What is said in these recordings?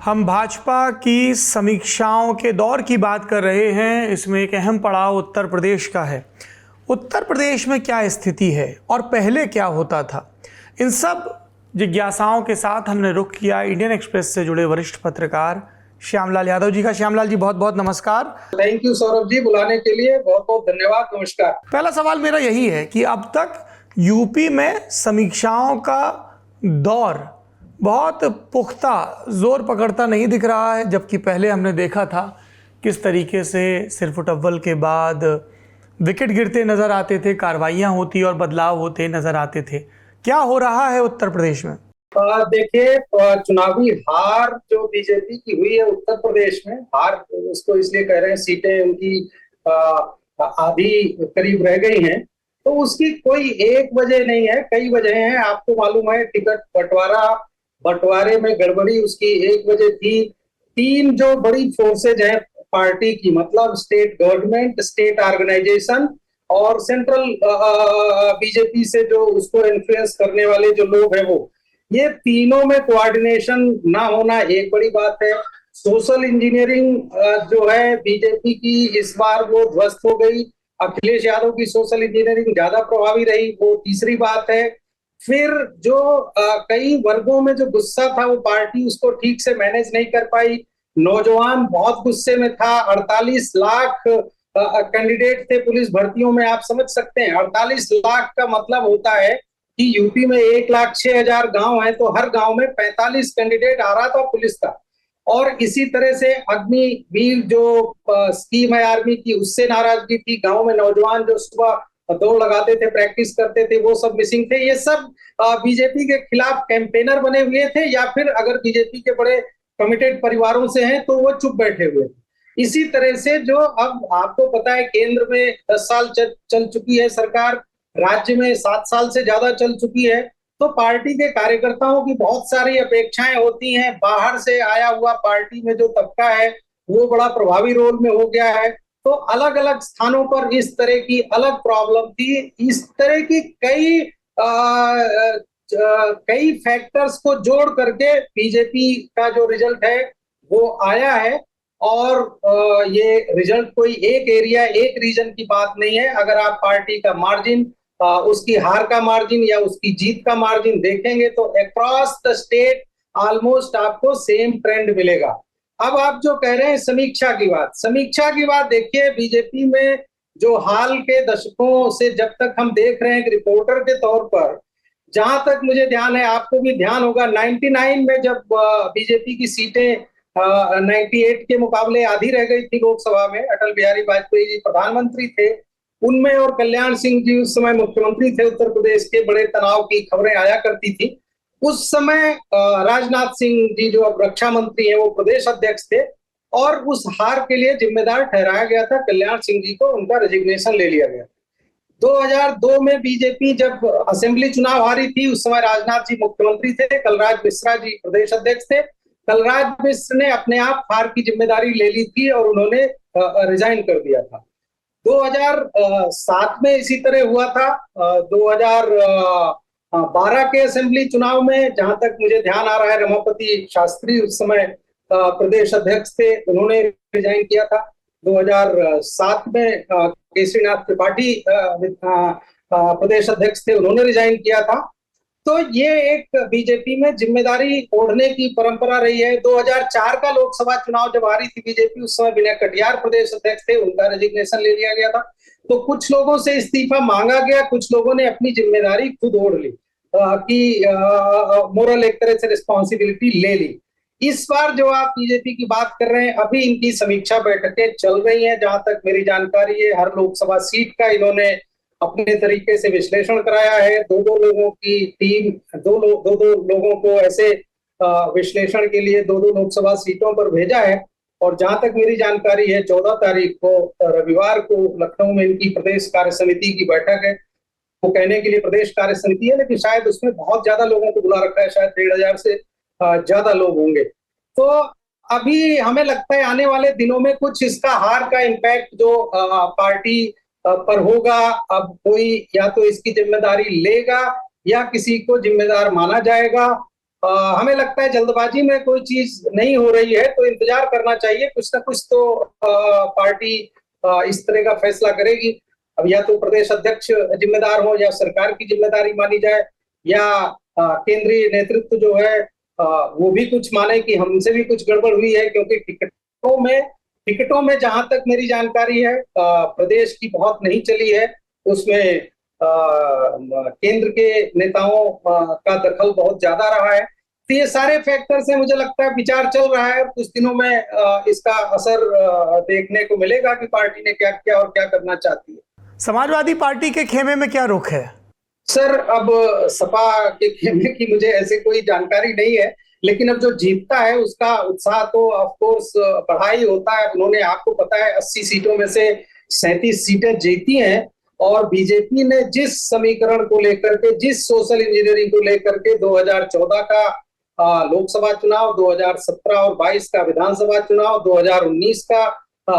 हम भाजपा की समीक्षाओं के दौर की बात कर रहे हैं। इसमें एक अहम पड़ाव उत्तर प्रदेश का है। उत्तर प्रदेश में क्या स्थिति है और पहले क्या होता था, इन सब जिज्ञासाओं के साथ हमने रुख किया इंडियन एक्सप्रेस से जुड़े वरिष्ठ पत्रकार श्यामलाल यादव जी का। श्यामलाल जी, बहुत बहुत नमस्कार। थैंक यू सौरभ जी, बुलाने के लिए बहुत बहुत धन्यवाद। नमस्कार। पहला सवाल मेरा यही है कि अब तक यूपी में समीक्षाओं का दौर बहुत पुख्ता जोर पकड़ता नहीं दिख रहा है, जबकि पहले हमने देखा था किस तरीके से सिरफुट अव्वल के बाद विकेट गिरते नजर आते थे, कार्रवाइयां होती और बदलाव होते नजर आते थे। क्या हो रहा है उत्तर प्रदेश में? देखिए, चुनावी हार जो बीजेपी की हुई है उत्तर प्रदेश में, हार उसको इसलिए कह रहे हैं, सीटें उनकी आधी करीब रह गई हैं, तो उसकी कोई एक वजह नहीं है, कई वजह हैं। आपको मालूम है, टिकट बंटवारे में गड़बड़ी उसकी एक वजह थी। तीन जो बड़ी फोर्सेज हैं पार्टी की, मतलब स्टेट गवर्नमेंट, स्टेट ऑर्गेनाइजेशन और सेंट्रल बीजेपी से जो उसको इन्फ्लुएंस करने वाले जो लोग हैं, वो ये तीनों में कोऑर्डिनेशन ना होना एक बड़ी बात है। सोशल इंजीनियरिंग जो है बीजेपी की, इस बार वो ध्वस्त हो गई। अखिलेश यादव की सोशल इंजीनियरिंग ज्यादा प्रभावी रही, वो तीसरी बात है। फिर जो कई वर्गों में जो गुस्सा था, वो पार्टी उसको ठीक से मैनेज नहीं कर पाई। नौजवान बहुत गुस्से में था। 48 लाख कैंडिडेट थे पुलिस भर्तियों में। आप समझ सकते हैं, 48 लाख का मतलब होता है कि यूपी में 1,06,000 गांव है, तो हर गांव में 45 कैंडिडेट आ रहा था पुलिस का। और इसी तरह से अग्निवीर जो स्कीम है आर्मी की, उससे नाराजगी थी। गांव में नौजवान जो सुबह दौड़ लगाते थे, प्रैक्टिस करते थे, वो सब मिसिंग थे। ये सब बीजेपी के खिलाफ कैंपेनर बने हुए थे, या फिर अगर बीजेपी के बड़े कमिटेड परिवारों से हैं तो वो चुप बैठे हुए थे। इसी तरह से जो अब आपको पता है, केंद्र में 10 साल चल चुकी है सरकार, राज्य में 7 साल से ज्यादा चल चुकी है, तो पार्टी के कार्यकर्ताओं की बहुत सारी अपेक्षाएं होती हैं। बाहर से आया हुआ पार्टी में जो तबका है, वो बड़ा प्रभावी रोल में हो गया है। तो अलग अलग स्थानों पर इस तरह की अलग प्रॉब्लम थी। इस तरह की कई फैक्टर्स को जोड़ करके बीजेपी का जो रिजल्ट है वो आया है। और ये रिजल्ट कोई एक एरिया, एक रीजन की बात नहीं है। अगर आप पार्टी का मार्जिन, उसकी हार का मार्जिन या उसकी जीत का मार्जिन देखेंगे, तो अक्रॉस द स्टेट ऑलमोस्ट आपको सेम ट्रेंड मिलेगा। अब आप जो कह रहे हैं समीक्षा की बात देखिए, बीजेपी में जो हाल के दशकों से जब तक हम देख रहे हैं एक रिपोर्टर के तौर पर, जहां तक मुझे ध्यान है, आपको भी ध्यान होगा, 99 में जब बीजेपी की सीटें 98 के मुकाबले आधी रह गई थी लोकसभा में, अटल बिहारी वाजपेयी जी प्रधानमंत्री थे उनमें, और कल्याण सिंह जी उस समय मुख्यमंत्री थे उत्तर प्रदेश के। बड़े तनाव की खबरें आया करती थी उस समय। राजनाथ सिंह जी जो अब रक्षा मंत्री हैं, वो प्रदेश अध्यक्ष थे, और उस हार के लिए जिम्मेदार ठहराया गया था कल्याण सिंह जी को, उनका रेजिग्नेशन ले लिया गया। 2002 में बीजेपी जब असेंबली चुनाव हारी थी, उस समय राजनाथ जी मुख्यमंत्री थे, कलराज मिश्रा जी प्रदेश अध्यक्ष थे। कलराज मिश्र ने अपने आप हार की जिम्मेदारी ले ली थी और उन्होंने रिजाइन कर दिया था। 2007 में इसी तरह हुआ था। 2012 के असेंबली चुनाव में, जहां तक मुझे ध्यान आ रहा है, रमापति शास्त्री उस समय प्रदेश अध्यक्ष थे, उन्होंने रिजाइन किया था। 2007 में केसरीनाथ त्रिपाठी प्रदेश अध्यक्ष थे, उन्होंने रिजाइन किया था। तो ये एक बीजेपी में जिम्मेदारी ओढ़ने की परंपरा रही है। 2004 का लोकसभा चुनाव जब आ रही थी बीजेपी, उस समय विनय कटियार प्रदेश अध्यक्ष थे, उनका रेजिग्नेशन ले लिया गया था। तो कुछ लोगों से इस्तीफा मांगा गया, कुछ लोगों ने अपनी जिम्मेदारी खुद ओढ़ ली, कि मोरल एक तरह से रिस्पॉन्सिबिलिटी ले ली। इस बार जो आप बीजेपी की बात कर रहे हैं, अभी इनकी समीक्षा बैठकें चल रही हैं। जहां तक मेरी जानकारी है, हर लोकसभा सीट का इन्होंने अपने तरीके से विश्लेषण कराया है। दो लोगों की टीम, दो लोगों को ऐसे विश्लेषण के लिए दो लोकसभा सीटों पर भेजा है। और जहां तक मेरी जानकारी है, 14 तारीख को, रविवार को, लखनऊ में इनकी प्रदेश कार्य समिति की बैठक है। वो कहने के लिए प्रदेश कार्य समिति है, लेकिन शायद उसमें बहुत ज्यादा लोगों को बुला रखा है, शायद 1,500 से ज्यादा लोग होंगे। तो अभी हमें लगता है आने वाले दिनों में कुछ इसका हार का इम्पैक्ट जो पार्टी पर होगा। अब कोई या तो इसकी जिम्मेदारी लेगा या किसी को जिम्मेदार माना जाएगा। हमें लगता है जल्दबाजी में कोई चीज नहीं हो रही है, तो इंतजार करना चाहिए, कुछ ना कुछ तो पार्टी इस तरह का फैसला करेगी। अब या तो प्रदेश अध्यक्ष जिम्मेदार हो, या सरकार की जिम्मेदारी मानी जाए, या केंद्रीय नेतृत्व जो है वो भी कुछ माने कि हमसे भी कुछ गड़बड़ हुई है, क्योंकि टिकटों में जहां तक मेरी जानकारी है प्रदेश की बहुत नहीं चली है, उसमें केंद्र के नेताओं का दखल बहुत ज्यादा रहा है। तो ये सारे फैक्टर्स हैं, मुझे लगता है विचार चल रहा है, कुछ दिनों में इसका असर देखने को मिलेगा कि पार्टी ने क्या किया और क्या करना चाहती है। समाजवादी पार्टी के खेमे में क्या रुख है? सर, अब सपा के खेमे की मुझे ऐसे कोई जानकारी नहीं है, लेकिन अब जो जीतता है उसका उत्साह तो ऑफ कोर्स बढ़ा ही होता है। उन्होंने, आपको पता है, 80 सीटों में से 37 सीटें जीती हैं, और बीजेपी ने जिस समीकरण को लेकर के, जिस सोशल इंजीनियरिंग को लेकर के 2014 का लोकसभा चुनाव, 2017 और 22 का विधानसभा चुनाव, 2019 का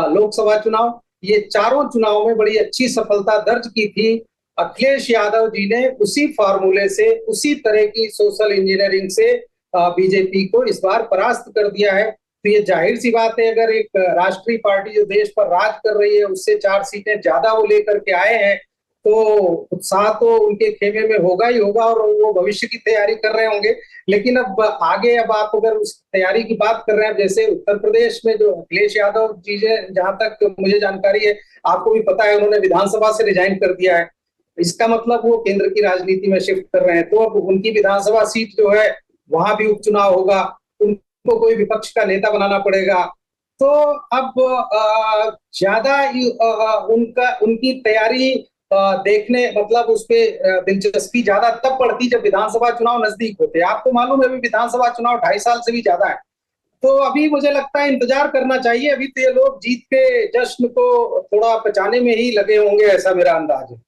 लोकसभा चुनाव, ये चारों चुनाव में बड़ी अच्छी सफलता दर्ज की थी, अखिलेश यादव जी ने उसी फार्मूले से, उसी तरह की सोशल इंजीनियरिंग से बीजेपी को इस बार परास्त कर दिया है। तो ये जाहिर सी बात है, अगर एक राष्ट्रीय पार्टी जो देश पर राज कर रही है उससे 4 सीटें ज्यादा वो लेकर के आए हैं, तो उत्साह तो उनके खेमे में होगा ही होगा, और वो भविष्य की तैयारी कर रहे होंगे। लेकिन अब आगे, अब आप अगर उस तैयारी की बात कर रहे हैं, जैसे उत्तर प्रदेश में जो अखिलेश यादव जी, जहां तक मुझे जानकारी है, आपको भी पता है, उन्होंने विधानसभा से रिजाइन कर दिया है। इसका मतलब वो केंद्र की राजनीति में शिफ्ट कर रहे हैं, तो अब उनकी विधानसभा सीट जो है वहां भी उपचुनाव होगा, उनको कोई विपक्ष का नेता बनाना पड़ेगा। तो अब ज्यादा उनकी तैयारी देखने, मतलब उस पे दिलचस्पी ज्यादा तब पड़ती जब विधानसभा चुनाव नजदीक होते हैं। आपको मालूम है, अभी विधानसभा चुनाव 2.5 साल से भी ज्यादा है, तो अभी मुझे लगता है इंतजार करना चाहिए। अभी तो ये लोग जीत के जश्न को थोड़ा पचाने में ही लगे होंगे, ऐसा मेरा अंदाज है।